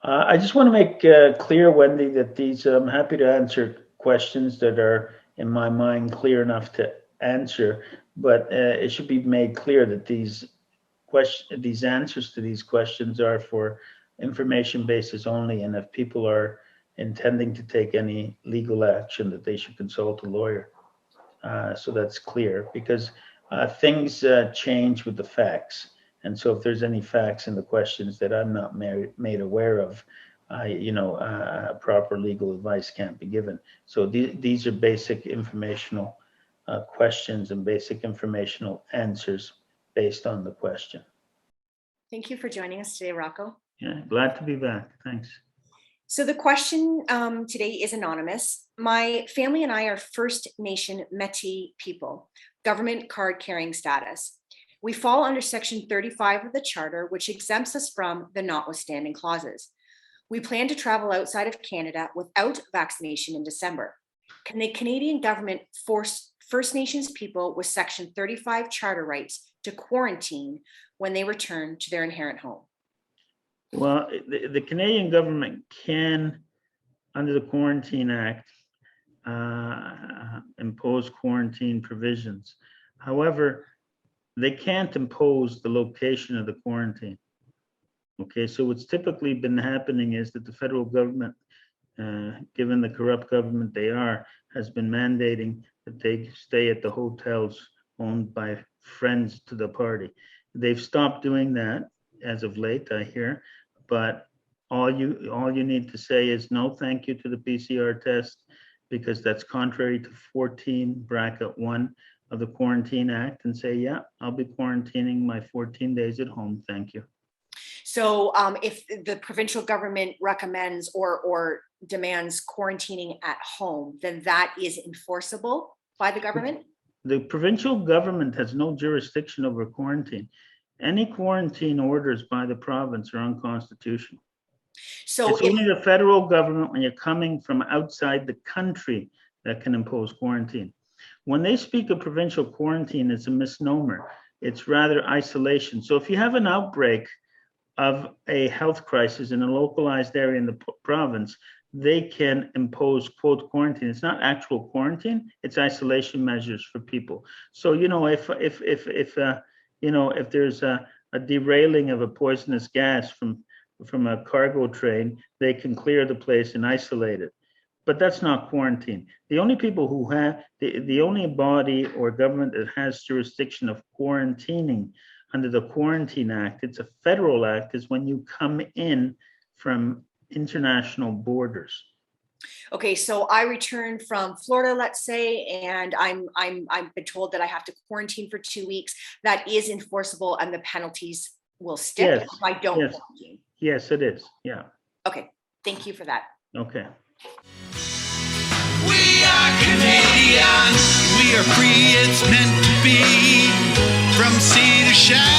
I just want to make clear, Wendy, that I'm happy to answer questions that are, in my mind, clear enough to answer, but it should be made clear that these answers to these questions are for information basis only, and if people are intending to take any legal action, that they should consult a lawyer. So that's clear, because things change with the facts. And so if there's any facts in the questions that I'm not made aware of, proper legal advice can't be given. So these are basic informational questions and basic informational answers based on the question. Thank you for joining us today, Rocco. Yeah, glad to be back. Thanks. So the question today is anonymous. My family and I are First Nation Métis people, government card carrying status. We fall under Section 35 of the Charter, which exempts us from the notwithstanding clauses. We plan to travel outside of Canada without vaccination in December. Can the Canadian government force First Nations people with Section 35 Charter rights to quarantine when they return to their inherent home? Well, the Canadian government can, under the Quarantine Act, impose quarantine provisions. However, they can't impose the location of the quarantine. Okay, so what's typically been happening is that the federal government, given the corrupt government they are, has been mandating that they stay at the hotels owned by friends to the party. They've stopped doing that as of late, I hear, but all you need to say is no thank you to the PCR test, because that's contrary to 14(1) of the Quarantine Act, and say, yeah, I'll be quarantining my 14 days at home, thank you. So if the provincial government recommends or demands quarantining at home, then that is enforceable by the government? The provincial government has no jurisdiction over quarantine. Any quarantine orders by the province are unconstitutional. So it's only the federal government, when you're coming from outside the country, that can impose quarantine. When they speak of provincial quarantine, it's a misnomer. It's rather isolation. So if you have an outbreak of a health crisis in a localized area in the province, they can impose, quote, quarantine. It's not actual quarantine, it's isolation measures for people. So, if there's a derailing of a poisonous gas from a cargo train, they can clear the place and isolate it. But that's not quarantine. The only people who have, the only body or government that has jurisdiction of quarantining under the Quarantine Act, it's a federal act, is when you come in from international borders. Okay, so I returned from Florida, let's say, and I've been told that I have to quarantine for 2 weeks. That is enforceable, and the penalties will stick if I don't quarantine. Yes, it is. Yeah. Okay, thank you for that. Okay. We are Canadians. We are free. It's meant to be. From sea to shining.